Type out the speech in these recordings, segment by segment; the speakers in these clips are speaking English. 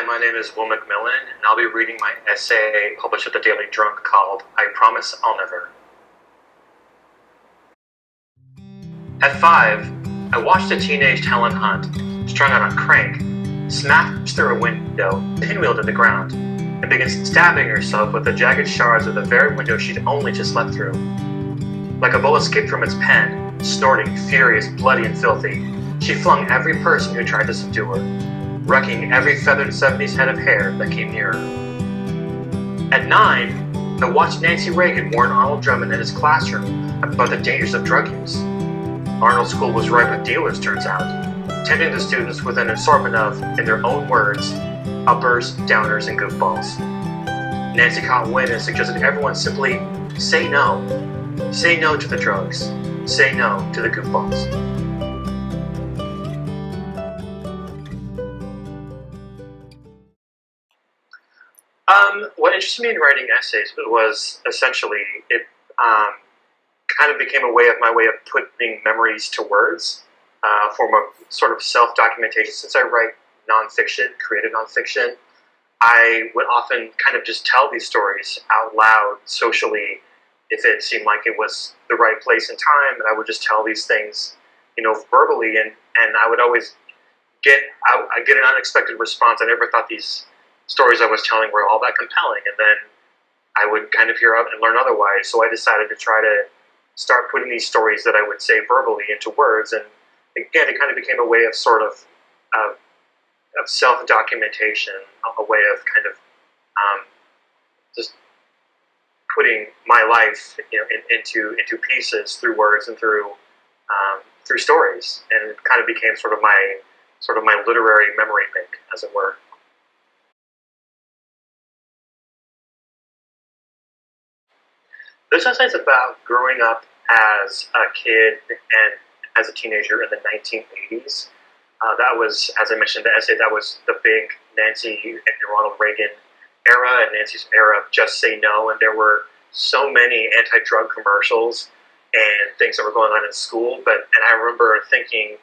My name is Will McMillan, and I'll be reading my essay published at the Daily Drunk called I Promise I'll Never. At 5, I watched a teenaged Helen Hunt, strung out on crank, smash through a window, pinwheeled to the ground, and begin stabbing herself with the jagged shards of the very window she'd only just let through. Like a bull escaped from its pen, snorting, furious, bloody, and filthy, she flung every person who tried to subdue her, wrecking every feathered 70s head of hair that came near her. At 9, I watched Nancy Reagan warn Arnold Drummond in his classroom about the dangers of drug use. Arnold's school was ripe with dealers, turns out, tempting the students with an assortment of, in their own words, uppers, downers, and goofballs. Nancy caught wind and suggested everyone simply say no. Say no to the drugs. Say no to the goofballs. What interested me in writing essays was essentially it kind of became my way of putting memories to words, form of sort of self-documentation. Since I write nonfiction, creative nonfiction, I would often kind of just tell these stories out loud socially if it seemed like it was the right place and time, and I would just tell these things, verbally, and I would always get an unexpected response. I never thought these stories I was telling were all that compelling, and then I would kind of hear out and learn otherwise. So I decided to try to start putting these stories that I would say verbally into words, and again, it kind of became a way of sort of self-documentation, a way of kind of just putting my life, into pieces through words and through stories, and it kind of became sort of my literary memory bank, as it were. This essay is about growing up as a kid and as a teenager in the 1980s. That was, as I mentioned in the essay, that was the big Nancy and Ronald Reagan era, and Nancy's era of Just Say No, and there were so many anti-drug commercials and things that were going on in school. And I remember thinking,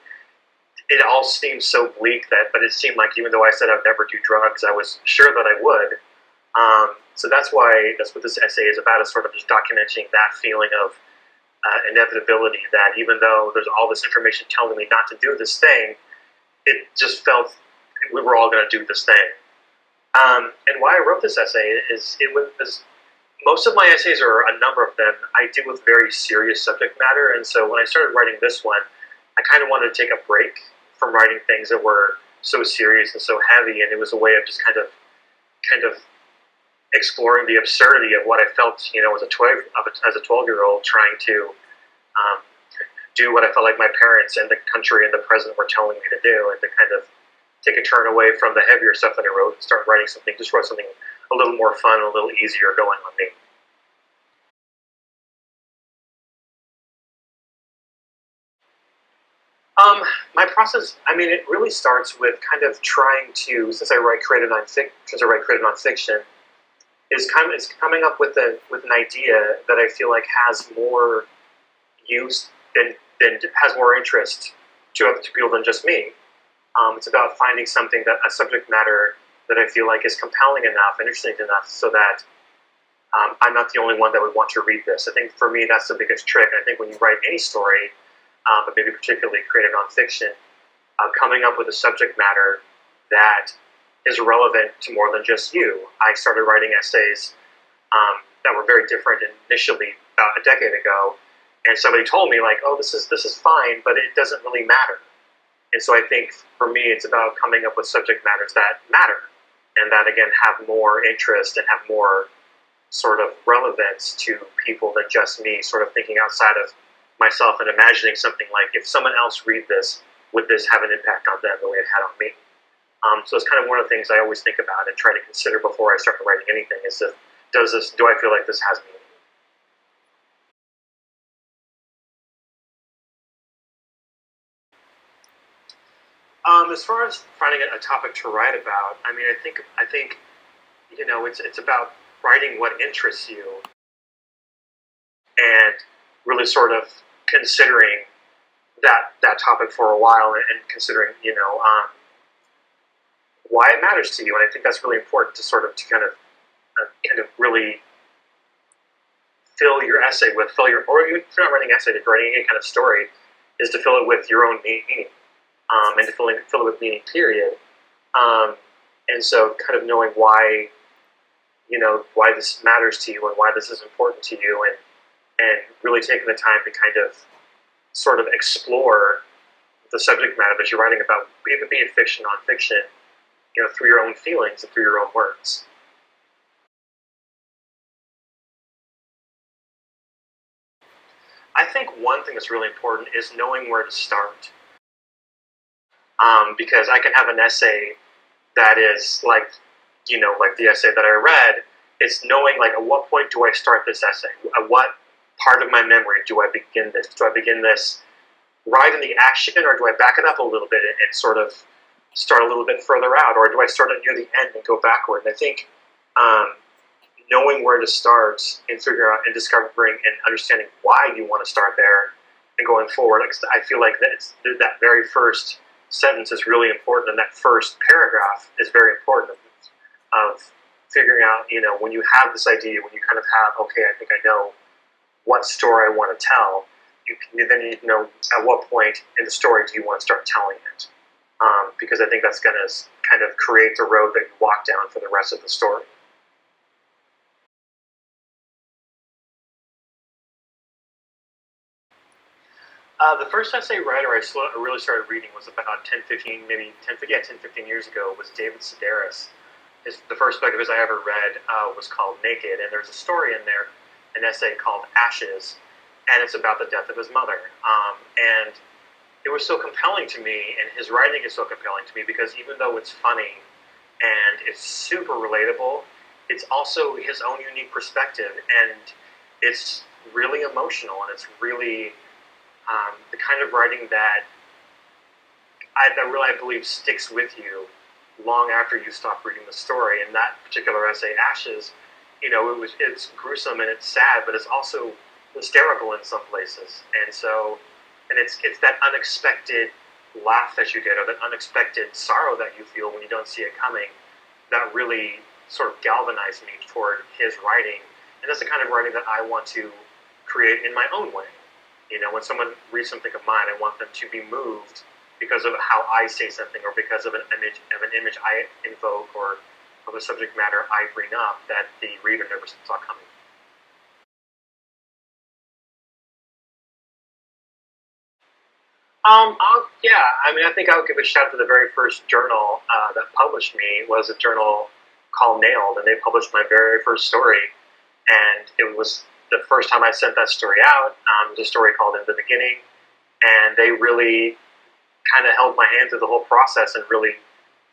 it all seemed so bleak but it seemed like even though I said I'd never do drugs, I was sure that I would. So that's what this essay is about, is sort of just documenting that feeling of inevitability, that even though there's all this information telling me not to do this thing, it just felt we were all going to do this thing. And why I wrote this essay is most of my essays, or a number of them, I deal with very serious subject matter, and so when I started writing this one, I kind of wanted to take a break from writing things that were so serious and so heavy, and it was a way of just kind of exploring the absurdity of what I felt, as a 12-year-old trying to do what I felt like my parents and the country and the president were telling me to do, and to kind of take a turn away from the heavier stuff that I wrote and start wrote something a little more fun, a little easier going on me. My process, it really starts with kind of trying to, since I write creative nonfiction, is coming up with an idea that I feel like has more use and has more interest to other people than just me. It's about finding a subject matter that I feel like is compelling enough and interesting enough so that I'm not the only one that would want to read this. I think for me that's the biggest trick. And I think when you write any story, but maybe particularly creative nonfiction, coming up with a subject matter that is relevant to more than just you. I started writing essays that were very different initially about a decade ago, and somebody told me oh, this is fine, but it doesn't really matter. And so I think for me, it's about coming up with subject matters that matter, and that again have more interest and have more sort of relevance to people than just me. Sort of thinking outside of myself and imagining something like, if someone else read this, would this have an impact on them the way it had on me? So it's kind of one of the things I always think about and try to consider before I start writing anything, is do I feel like this has meaning? As far as finding a topic to write about, I think it's about writing what interests you and really sort of considering that topic for a while and considering why it matters to you. And I think that's really important to kind of really fill your essay with, or if you're not writing an essay, if you're writing any kind of story, is to fill it with your own meaning, and to fill it with meaning, period. And so kind of knowing why this matters to you and why this is important to you, and really taking the time to kind of sort of explore the subject matter that you're writing about, even be it fiction, nonfiction, through your own feelings and through your own words. I think one thing that's really important is knowing where to start. Because I can have an essay that is like the essay that I read. It's knowing, like, at what point do I start this essay? At what part of my memory do I begin this? Do I begin this right in the action, or do I back it up a little bit and sort of start a little bit further out, or do I start it near the end and go backward? And I think knowing where to start and figuring out and discovering and understanding why you want to start there and going forward, I feel like that very first sentence is really important, and that first paragraph is very important of figuring out, when you have this idea, when you kind of have, okay, I think I know what story I want to tell, then you need to know at what point in the story do you want to start telling it. Because I think that's going to kind of create the road that you walk down for the rest of the story. The first essay writer I really started reading was about 10, 15 years ago, was David Sedaris. The first book of his I ever read was called Naked, and there's a story in there, an essay called Ashes, and it's about the death of his mother. And it was so compelling to me, and his writing is so compelling to me, because even though it's funny and it's super relatable, it's also his own unique perspective, and it's really emotional, and it's really the kind of writing that I believe sticks with you long after you stop reading the story. And that particular essay, Ashes, it's gruesome and it's sad, but it's also hysterical in some places. And it's that unexpected laugh that you get, or that unexpected sorrow that you feel when you don't see it coming, that really sort of galvanized me toward his writing. And that's the kind of writing that I want to create in my own way. When someone reads something of mine, I want them to be moved because of how I say something, or because of an image I invoke, or of a subject matter I bring up that the reader never saw coming. I think I would give a shout out to the very first journal that published me. Was a journal called Nailed, and they published my very first story, and it was the first time I sent that story out. It was a story called In the Beginning, and they really kind of held my hand through the whole process and really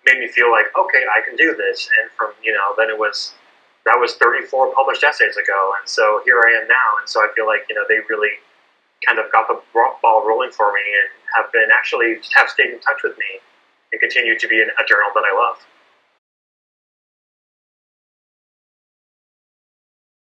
made me feel like, okay, I can do this. And from, then that was 34 published essays ago, and so here I am now. And so I feel like, they really kind of got the ball rolling for me, and have stayed in touch with me, and continue to be a journal that I love.